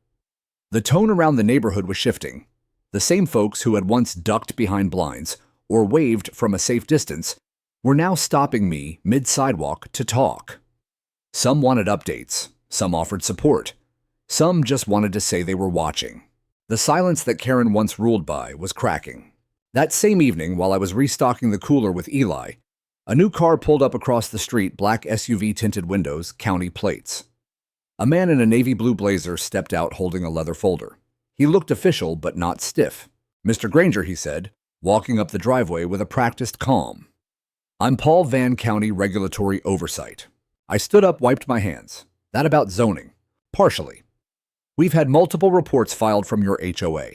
The tone around the neighborhood was shifting. The same folks who had once ducked behind blinds or waved from a safe distance were now stopping me mid-sidewalk to talk. Some wanted updates, some offered support, some just wanted to say they were watching. The silence that Karen once ruled by was cracking. That same evening, while I was restocking the cooler with Eli, a new car pulled up across the street, black SUV-tinted windows, county plates. A man in a navy blue blazer stepped out holding a leather folder. He looked official but not stiff. Mr. Granger, he said, walking up the driveway with a practiced calm. I'm Paul Van, County Regulatory Oversight. I stood up, wiped my hands. That about zoning. Partially. We've had multiple reports filed from your HOA,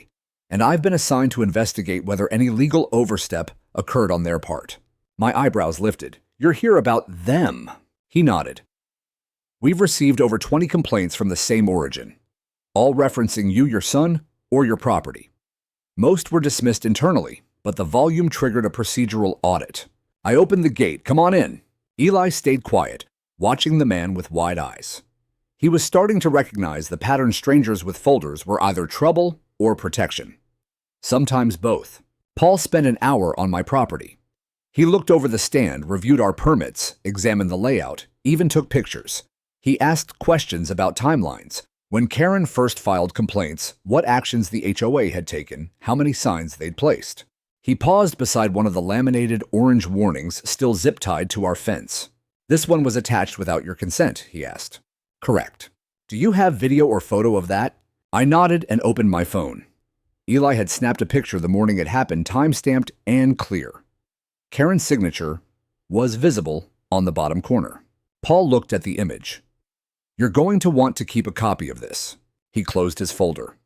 and I've been assigned to investigate whether any legal overstep occurred on their part. My eyebrows lifted. You're here about them. He nodded. We've received over 20 complaints from the same origin, all referencing you, your son, or your property. Most were dismissed internally, but the volume triggered a procedural audit. I opened the gate. "Come on in." Eli stayed quiet, watching the man with wide eyes. He was starting to recognize the pattern strangers with folders were either trouble or protection. Sometimes both. Paul spent an hour on my property. He looked over the stand, reviewed our permits, examined the layout, even took pictures. He asked questions about timelines. When Karen first filed complaints, what actions the HOA had taken, how many signs they'd placed. He paused beside one of the laminated orange warnings still zip-tied to our fence. "This one was attached without your consent," he asked. "Correct. Do you have video or photo of that?" I nodded and opened my phone. Eli had snapped a picture the morning it happened, time-stamped and clear. Karen's signature was visible on the bottom corner. Paul looked at the image. "You're going to want to keep a copy of this." He closed his folder.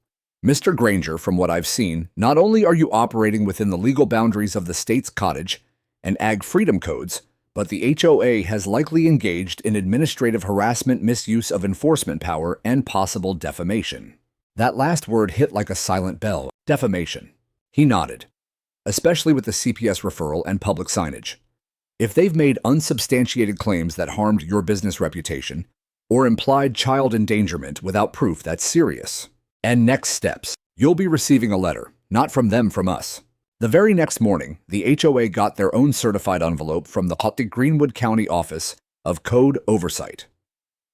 "Mr. Granger, from what I've seen, not only are you operating within the legal boundaries of the state's cottage and ag freedom codes, but the HOA has likely engaged in administrative harassment, misuse of enforcement power, and possible defamation." That last word hit like a silent bell. Defamation. He nodded. "Especially with the CPS referral and public signage. If they've made unsubstantiated claims that harmed your business reputation, or implied child endangerment without proof, that's serious. And next steps. You'll be receiving a letter, not from them, from us." The very next morning, the HOA got their own certified envelope from the Greenwood County Office of Code Oversight.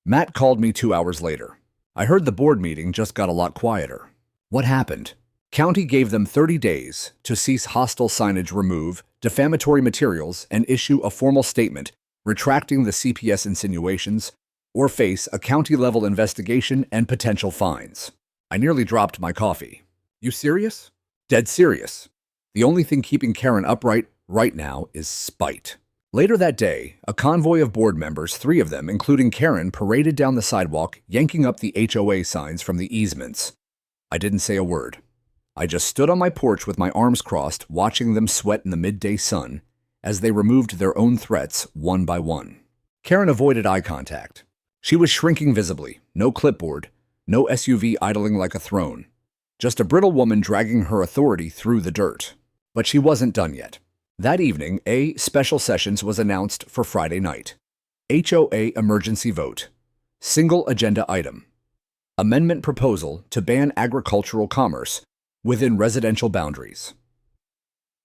Matt called me 2 hours later. "I heard the board meeting just got a lot quieter." "What happened?" "County gave them 30 days to cease hostile signage, remove defamatory materials, and issue a formal statement retracting the CPS insinuations, or face a county-level investigation and potential fines." I nearly dropped my coffee. "You serious?" "Dead serious. The only thing keeping Karen upright right now is spite." Later that day, a convoy of board members, 3 of them, including Karen, paraded down the sidewalk, yanking up the HOA signs from the easements. I didn't say a word. I just stood on my porch with my arms crossed, watching them sweat in the midday sun as they removed their own threats one by one. Karen avoided eye contact. She was shrinking visibly. No clipboard, no SUV idling like a throne. Just a brittle woman dragging her authority through the dirt. But she wasn't done yet. That evening, a special sessions was announced for Friday night. HOA emergency vote. Single agenda item. Amendment proposal to ban agricultural commerce within residential boundaries.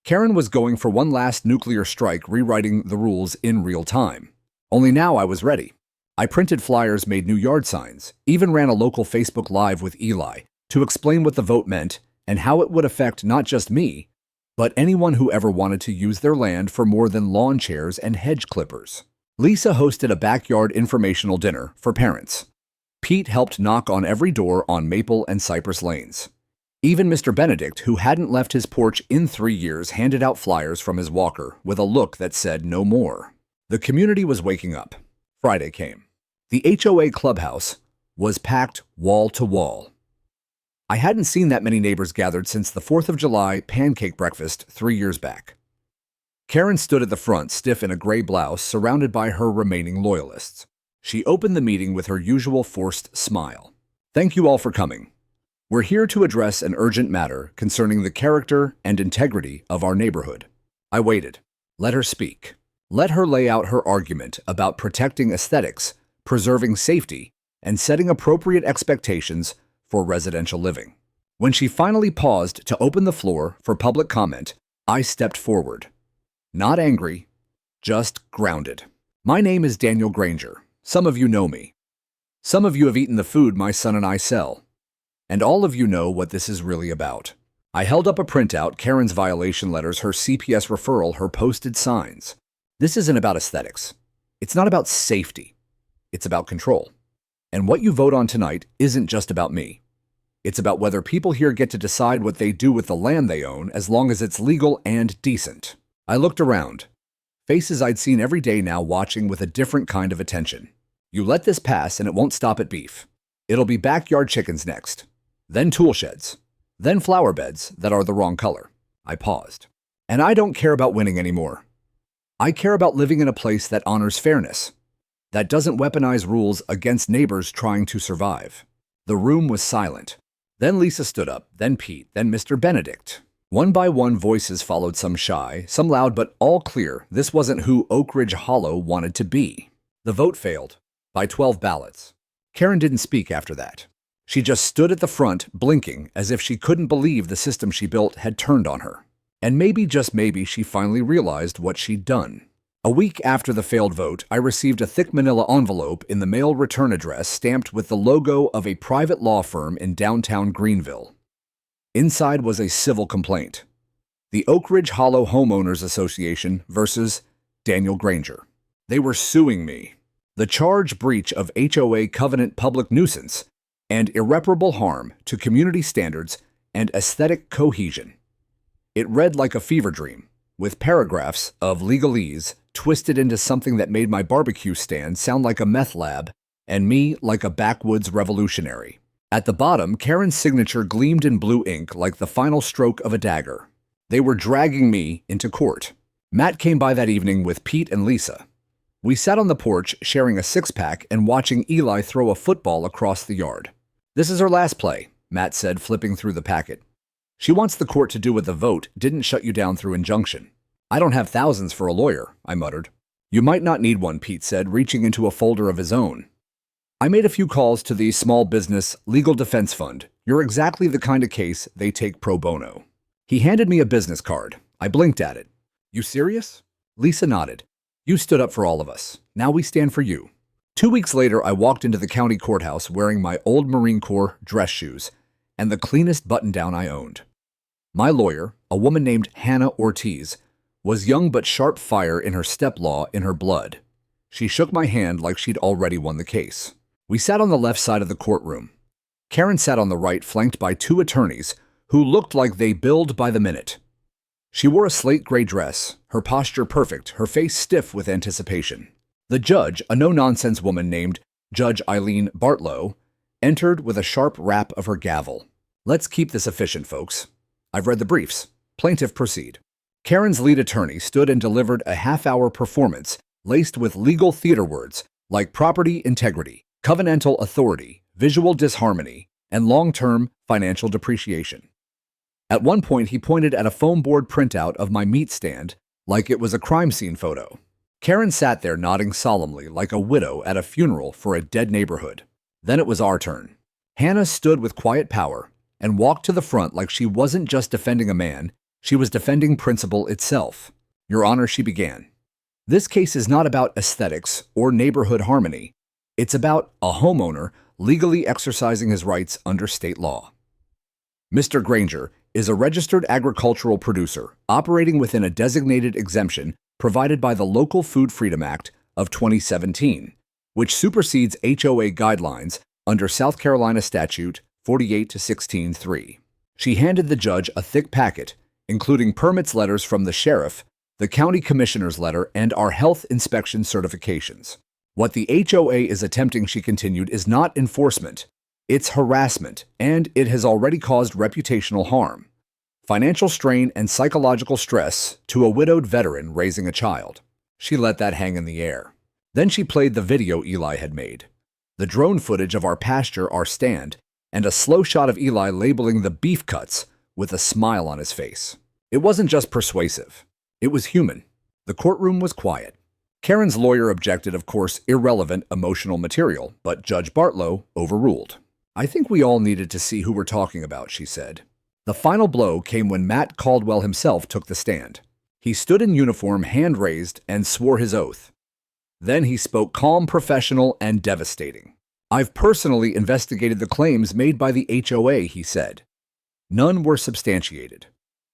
Karen was going for one last nuclear strike, rewriting the rules in real time. Only now I was ready. I printed flyers, made new yard signs, even ran a local Facebook Live with Eli to explain what the vote meant and how it would affect not just me, but anyone who ever wanted to use their land for more than lawn chairs and hedge clippers. Lisa hosted a backyard informational dinner for parents. Pete helped knock on every door on Maple and Cypress Lanes. Even Mr. Benedict, who hadn't left his porch in 3 years, handed out flyers from his walker with a look that said no more. The community was waking up. Friday came. The HOA clubhouse was packed wall to wall. I hadn't seen that many neighbors gathered since the 4th of July pancake breakfast 3 years back. Karen stood at the front, stiff in a gray blouse, surrounded by her remaining loyalists. She opened the meeting with her usual forced smile. "Thank you all for coming. We're here to address an urgent matter concerning the character and integrity of our neighborhood." I waited. Let her speak. Let her lay out her argument about protecting aesthetics, preserving safety, and setting appropriate expectations for residential living. When she finally paused to open the floor for public comment, I stepped forward. Not angry, just grounded. "My name is Daniel Granger. Some of you know me. Some of you have eaten the food my son and I sell. And all of you know what this is really about." I held up a printout, Karen's violation letters, her CPS referral, her posted signs. This isn't about aesthetics. It's not about safety. It's about control. And what you vote on tonight isn't just about me. It's about whether people here get to decide what they do with the land they own, as long as it's legal and decent. I looked around. Faces I'd seen every day now, watching with a different kind of attention. You let this pass and it won't stop at beef. It'll be backyard chickens next. Then tool sheds. Then flower beds that are the wrong color. I paused. And I don't care about winning anymore. I care about living in a place that honors fairness, that doesn't weaponize rules against neighbors trying to survive. The room was silent. Then Lisa stood up, then Pete, then Mr. Benedict. One by one, voices followed, some shy, some loud, but all clear this wasn't who Oak Ridge Hollow wanted to be. The vote failed by 12 ballots. Karen didn't speak after that. She just stood at the front, blinking, as if she couldn't believe the system she built had turned on her. And maybe, just maybe, she finally realized what she'd done. A week after the failed vote, I received a thick manila envelope in the mail return address stamped with the logo of a private law firm in downtown Greenville. Inside was a civil complaint. The Oak Ridge Hollow Homeowners Association versus Daniel Granger. They were suing me. The charge: breach of HOA covenant, public nuisance, and irreparable harm to community standards and aesthetic cohesion. It read like a fever dream, with paragraphs of legalese twisted into something that made my barbecue stand sound like a meth lab and me like a backwoods revolutionary. At the bottom, Karen's signature gleamed in blue ink like the final stroke of a dagger. They were dragging me into court. Matt came by that evening with Pete and Lisa. We sat on the porch sharing a six-pack and watching Eli throw a football across the yard. "This is her last play," Matt said, flipping through the packet. "She wants the court to do what the vote didn't shut you down through injunction." "I don't have thousands for a lawyer," I muttered. "You might not need one," Pete said, reaching into a folder of his own. "I made a few calls to the Small Business Legal Defense Fund. You're exactly the kind of case they take pro bono." He handed me a business card. I blinked at it. "You serious?" Lisa nodded. "You stood up for all of us. Now we stand for you." 2 weeks later, I walked into the county courthouse wearing my old Marine Corps dress shoes and the cleanest button-down I owned. My lawyer, a woman named Hannah Ortiz, was young but sharp, fire in her step-law in her blood. She shook my hand like she'd already won the case. We sat on the left side of the courtroom. Karen sat on the right, flanked by two attorneys who looked like they billed by the minute. She wore a slate gray dress, her posture perfect, her face stiff with anticipation. The judge, a no-nonsense woman named Judge Eileen Bartlow, entered with a sharp rap of her gavel. "Let's keep this efficient, folks. I've read the briefs. Plaintiff, proceed." Karen's lead attorney stood and delivered a half-hour performance laced with legal theater words like property integrity, covenantal authority, visual disharmony, and long-term financial depreciation. At one point, he pointed at a foam board printout of my meat stand like it was a crime scene photo. Karen sat there nodding solemnly like a widow at a funeral for a dead neighborhood. Then it was our turn. Hannah stood with quiet power and walked to the front like she wasn't just defending a man, she was defending principle itself. "Your Honor," she began, "this case is not about aesthetics or neighborhood harmony. It's about a homeowner legally exercising his rights under state law. Mr. Granger is a registered agricultural producer operating within a designated exemption provided by the Local Food Freedom Act of 2017, which supersedes HOA guidelines under South Carolina Statute 48-16-3. She handed the judge a thick packet, including permits letters from the sheriff, the county commissioner's letter, and our health inspection certifications. "What the HOA is attempting," she continued, "is not enforcement. It's harassment, and it has already caused reputational harm, financial strain, and psychological stress to a widowed veteran raising a child." She let that hang in the air. Then she played the video Eli had made. The drone footage of our pasture, our stand, and a slow shot of Eli labeling the beef cuts with a smile on his face. It wasn't just persuasive. It was human. The courtroom was quiet. Karen's lawyer objected, of course, irrelevant emotional material, but Judge Bartlow overruled. "I think we all needed to see who we're talking about," she said. The final blow came when Matt Caldwell himself took the stand. He stood in uniform, hand raised, and swore his oath. Then he spoke calm, professional, and devastating. "I've personally investigated the claims made by the HOA," he said. "None were substantiated.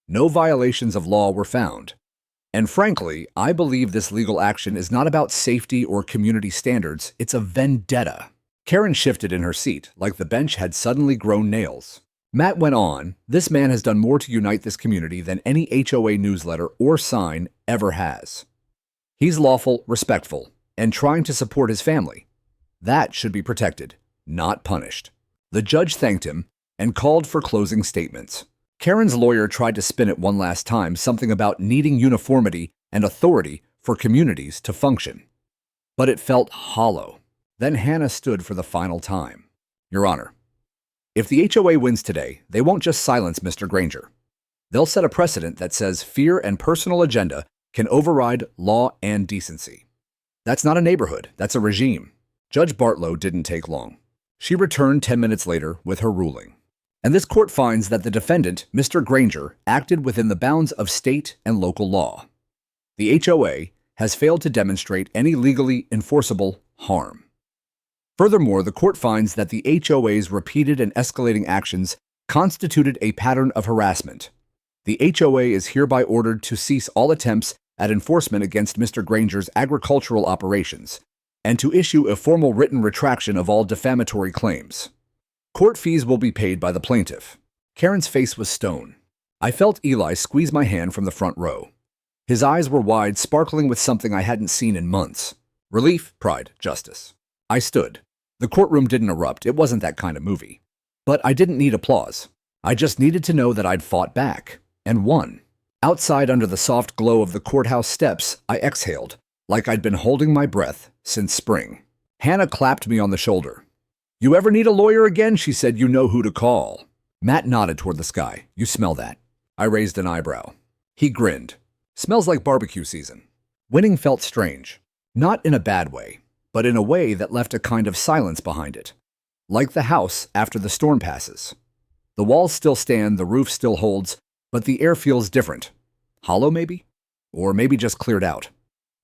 No violations of law were found. And frankly, I believe this legal action is not about safety or community standards, it's a vendetta." Karen shifted in her seat, like the bench had suddenly grown nails. Matt went on, "This man has done more to unite this community than any HOA newsletter or sign ever has. He's lawful, respectful, and trying to support his family. That should be protected, not punished." The judge thanked him and called for closing statements. Karen's lawyer tried to spin it one last time, something about needing uniformity and authority for communities to function. But it felt hollow. Then Hannah stood for the final time. "Your Honor, if the HOA wins today, they won't just silence Mr. Granger. They'll set a precedent that says fear and personal agenda can override law and decency. That's not a neighborhood, that's a regime. Judge Bartlow didn't take long. She returned 10 minutes later with her ruling. And this court finds that the defendant, Mr. Granger, acted within the bounds of state and local law. The HOA has failed to demonstrate any legally enforceable harm. Furthermore, the court finds that the HOA's repeated and escalating actions constituted a pattern of harassment. The HOA is hereby ordered to cease all attempts at enforcement against Mr. Granger's agricultural operations and to issue a formal written retraction of all defamatory claims. Court fees will be paid by the plaintiff. Karen's face was stone. I felt Eli squeeze my hand from the front row. His eyes were wide, sparkling with something I hadn't seen in months. Relief, pride, justice. I stood. The courtroom didn't erupt. It wasn't that kind of movie. But I didn't need applause. I just needed to know that I'd fought back and won. Outside under the soft glow of the courthouse steps, I exhaled, like I'd been holding my breath since spring. Hannah clapped me on the shoulder. "You ever need a lawyer again?" she said. "You know who to call." Matt nodded toward the sky. "You smell that?" I raised an eyebrow. He grinned. "Smells like barbecue season." Winning felt strange. Not in a bad way, but in a way that left a kind of silence behind it. Like the house after the storm passes. The walls still stand, the roof still holds, but the air feels different. Hollow, maybe? Or maybe just cleared out.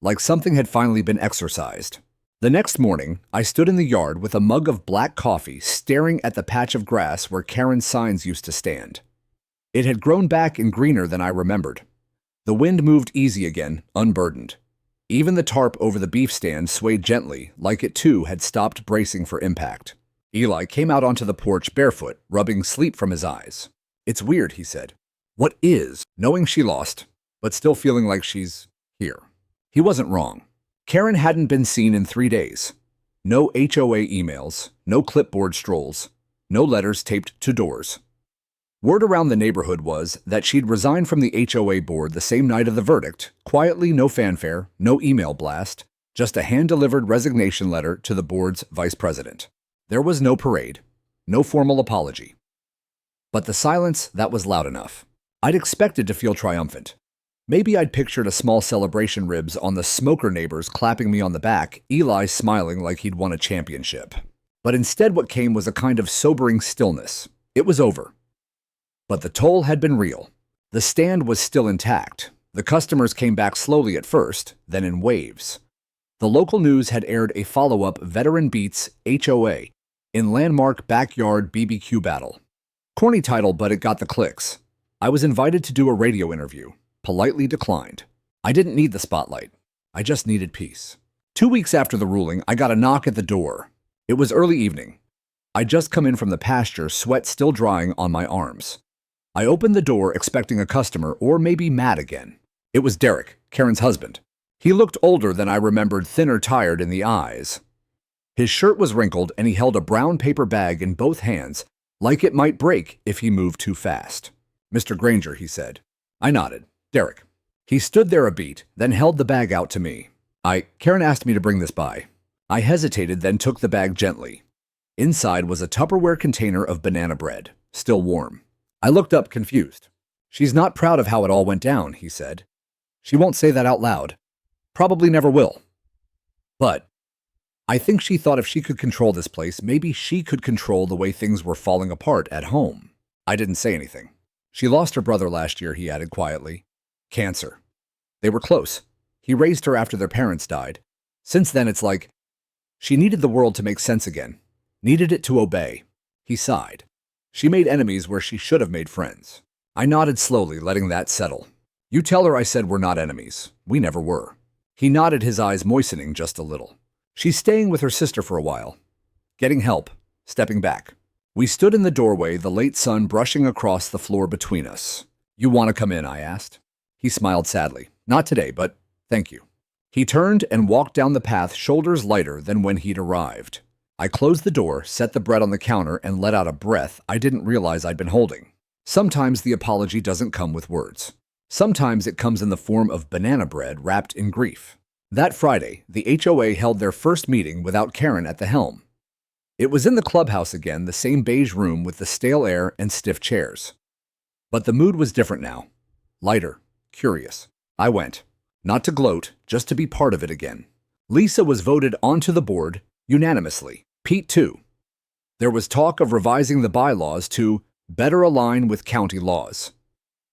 Like something had finally been exorcised. The next morning, I stood in the yard with a mug of black coffee staring at the patch of grass where Karen's signs used to stand. It had grown back and greener than I remembered. The wind moved easy again, unburdened. Even the tarp over the beef stand swayed gently, like it too had stopped bracing for impact. Eli came out onto the porch barefoot, rubbing sleep from his eyes. "It's weird," he said. "What is?" Knowing she lost, but still feeling like she's here. He wasn't wrong. Karen hadn't been seen in 3 days. No HOA emails, no clipboard strolls, no letters taped to doors. Word around the neighborhood was that she'd resigned from the HOA board the same night of the verdict, quietly, no fanfare, no email blast, just a hand-delivered resignation letter to the board's vice president. There was no parade, no formal apology. But the silence, that was loud enough. I'd expected to feel triumphant. Maybe I'd pictured a small celebration ribs on the smoker neighbors clapping me on the back, Eli smiling like he'd won a championship. But instead what came was a kind of sobering stillness. It was over. But the toll had been real. The stand was still intact. The customers came back slowly at first, then in waves. The local news had aired a follow-up Veteran Beats HOA in landmark backyard BBQ battle. Corny title, but it got the clicks. I was invited to do a radio interview. Politely declined. I didn't need the spotlight. I just needed peace. 2 weeks after the ruling, I got a knock at the door. It was early evening. I'd just come in from the pasture, sweat still drying on my arms. I opened the door expecting a customer, or maybe Matt again. It was Derek, Karen's husband. He looked older than I remembered, thinner, tired in the eyes. His shirt was wrinkled and he held a brown paper bag in both hands, like it might break if he moved too fast. "Mr. Granger," he said. I nodded. "Derek." He stood there a beat, then held the bag out to me. Karen asked me to bring this by. I hesitated, then took the bag gently. Inside was a Tupperware container of banana bread, still warm. I looked up, confused. "She's not proud of how it all went down," he said. "She won't say that out loud. Probably never will. But I think she thought if she could control this place, maybe she could control the way things were falling apart at home." I didn't say anything. "She lost her brother last year," he added quietly. "Cancer. They were close. He raised her after their parents died. Since then, it's like she needed the world to make sense again. Needed it to obey." He sighed. "She made enemies where she should have made friends." I nodded slowly, letting that settle. "You tell her I said we're not enemies. We never were." He nodded, his eyes moistening just a little. "She's staying with her sister for a while. Getting help. Stepping back." We stood in the doorway, the late sun brushing across the floor between us. "You want to come in?" I asked. He smiled sadly. "Not today, but thank you." He turned and walked down the path, shoulders lighter than when he'd arrived. I closed the door, set the bread on the counter, and let out a breath I didn't realize I'd been holding. Sometimes the apology doesn't come with words. Sometimes it comes in the form of banana bread wrapped in grief. That Friday, the HOA held their first meeting without Karen at the helm. It was in the clubhouse again, the same beige room with the stale air and stiff chairs. But the mood was different now. Lighter, curious. I went. Not to gloat, just to be part of it again. Lisa was voted onto the board unanimously. Pete, too. There was talk of revising the bylaws to better align with county laws,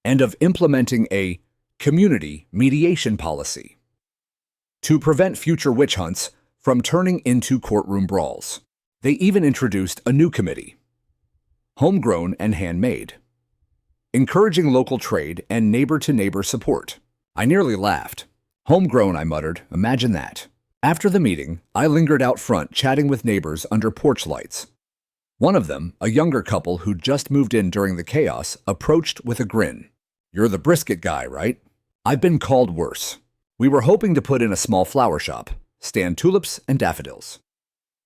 and of implementing a community mediation policy to prevent future witch hunts from turning into courtroom brawls. They even introduced a new committee, homegrown and handmade, encouraging local trade and neighbor-to-neighbor support. I nearly laughed. Homegrown, I muttered. Imagine that. After the meeting, I lingered out front chatting with neighbors under porch lights. One of them, a younger couple who'd just moved in during the chaos, approached with a grin. "You're the brisket guy, right?" "I've been called worse. We were hoping to put in a small flower shop, stand tulips and daffodils.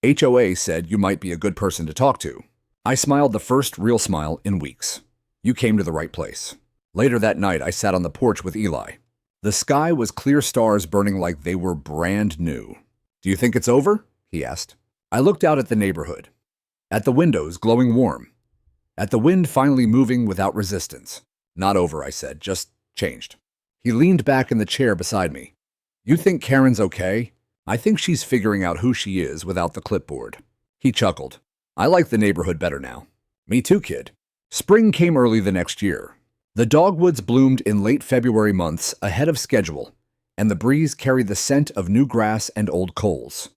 HOA said you might be a good person to talk to." I smiled the first real smile in weeks. You came to the right place. Later that night, I sat on the porch with Eli. The sky was clear stars burning like they were brand new. "Do you think it's over?" he asked. I looked out at the neighborhood, at the windows glowing warm, at the wind finally moving without resistance. "Not over," I said, "just changed." He leaned back in the chair beside me. "You think Karen's okay?" "I think she's figuring out who she is without the clipboard." He chuckled. "I like the neighborhood better now." "Me too, kid." Spring came early the next year. The dogwoods bloomed in late February months ahead of schedule, and the breeze carried the scent of new grass and old coals.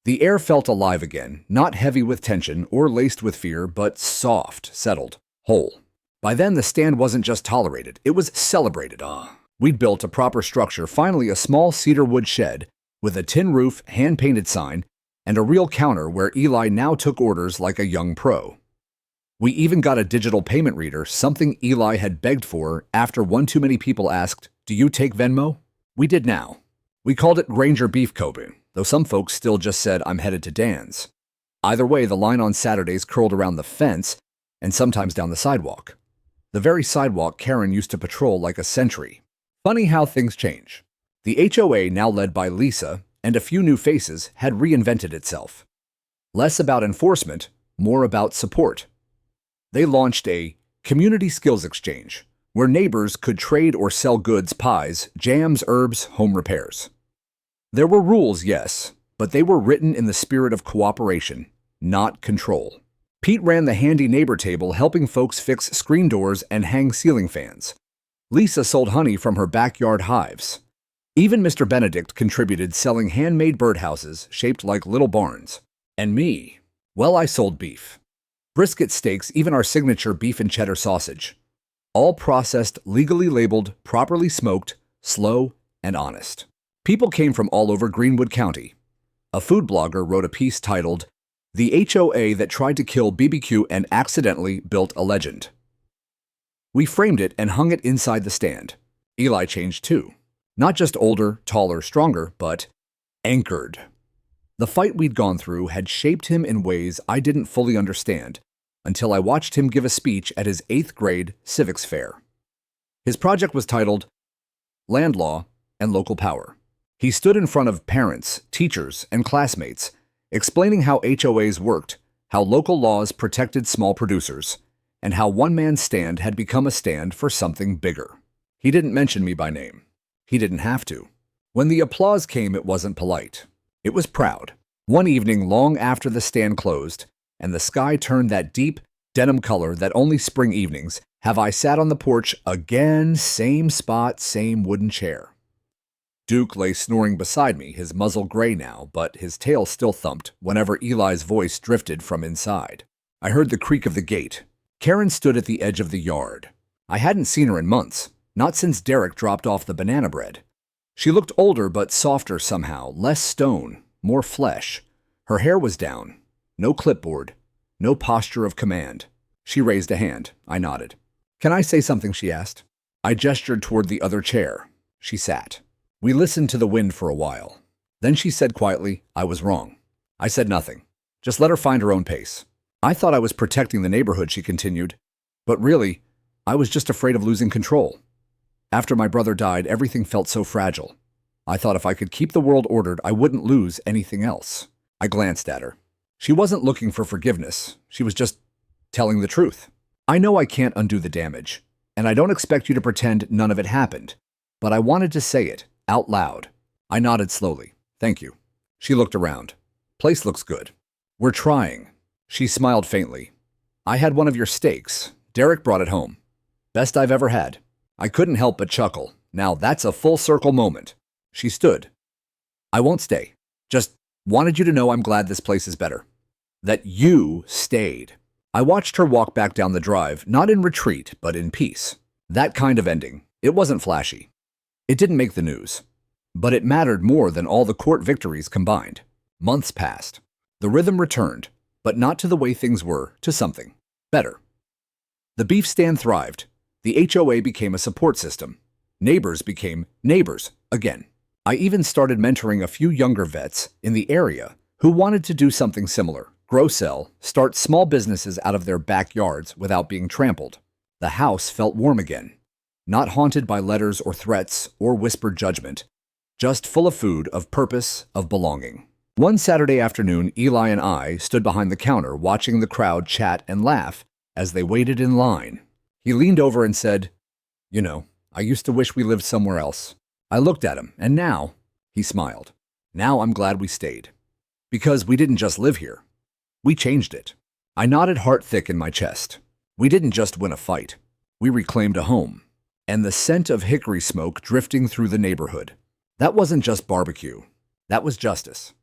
The air felt alive again, not heavy with tension or laced with fear, but soft, settled, whole. By then, the stand wasn't just tolerated, it was celebrated. We'd built a proper structure, finally a small cedar wood shed with a tin roof, hand-painted sign, and a real counter where Eli now took orders like a young pro. We even got a digital payment reader, something Eli had begged for after one too many people asked, "Do you take Venmo?" We did now. We called it Granger Beef Kobe, though some folks still just said, "I'm headed to Dan's." Either way, the line on Saturdays curled around the fence and sometimes down the sidewalk. The very sidewalk Karen used to patrol like a sentry. Funny how things change. The HOA, now led by Lisa and a few new faces, had reinvented itself. Less about enforcement, more about support. They launched a community skills exchange, where neighbors could trade or sell goods, pies, jams, herbs, home repairs. There were rules, yes, but they were written in the spirit of cooperation, not control. Pete ran the handy neighbor table, helping folks fix screen doors and hang ceiling fans. Lisa sold honey from her backyard hives. Even Mr. Benedict contributed, selling handmade birdhouses shaped like little barns. And me, well, I sold beef. Brisket steaks, even our signature beef and cheddar sausage. All processed, legally labeled, properly smoked, slow, and honest. People came from all over Greenwood County. A food blogger wrote a piece titled, "The HOA That Tried to Kill BBQ and Accidentally Built a Legend." We framed it and hung it inside the stand. Eli changed too. Not just older, taller, stronger, but anchored. The fight we'd gone through had shaped him in ways I didn't fully understand until I watched him give a speech at his 8th grade civics fair. His project was titled Land Law and Local Power. He stood in front of parents, teachers, and classmates, explaining how HOAs worked, how local laws protected small producers, and how one man's stand had become a stand for something bigger. He didn't mention me by name. He didn't have to. When the applause came, it wasn't polite. It was proud. One evening, long after the stand closed, and the sky turned that deep denim color that only spring evenings have, I sat on the porch again, same spot, same wooden chair. Duke lay snoring beside me, his muzzle gray now, but his tail still thumped whenever Eli's voice drifted from inside. I heard the creak of the gate. Karen stood at the edge of the yard. I hadn't seen her in months, not since Derek dropped off the banana bread. She looked older but softer somehow, less stone, more flesh. Her hair was down. No clipboard. No posture of command. She raised a hand. I nodded. "Can I say something?" she asked. I gestured toward the other chair. She sat. We listened to the wind for a while. Then she said quietly, "I was wrong." I said nothing. Just let her find her own pace. "I thought I was protecting the neighborhood," she continued. "But really, I was just afraid of losing control. After my brother died, everything felt so fragile. I thought if I could keep the world ordered, I wouldn't lose anything else." I glanced at her. She wasn't looking for forgiveness. She was just telling the truth. "I know I can't undo the damage. And I don't expect you to pretend none of it happened, but I wanted to say it out loud. I nodded slowly. Thank you. She looked around. Place looks good. We're trying. She smiled faintly. I had one of your steaks. Derek brought it home. Best I've ever had. I couldn't help but chuckle. Now that's a full circle moment. She stood. I won't stay. Just wanted you to know I'm glad this place is better. That you stayed. I watched her walk back down the drive, not in retreat, but in peace. That kind of ending. It wasn't flashy. It didn't make the news. But it mattered more than all the court victories combined. Months passed. The rhythm returned, but not to the way things were, to something better. The beef stand thrived. The HOA became a support system. Neighbors became neighbors again. I even started mentoring a few younger vets in the area who wanted to do something similar. Grow, sell, start small businesses out of their backyards without being trampled. The house felt warm again, not haunted by letters or threats or whispered judgment, just full of food, of purpose, of belonging. One Saturday afternoon, Eli and I stood behind the counter watching the crowd chat and laugh as they waited in line. He leaned over and said, "You know, I used to wish we lived somewhere else." I looked at him, and now, he smiled. Now I'm glad we stayed. Because we didn't just live here. We changed it. I nodded, heart thick in my chest. We didn't just win a fight. We reclaimed a home. And the scent of hickory smoke drifting through the neighborhood. That wasn't just barbecue. That was justice.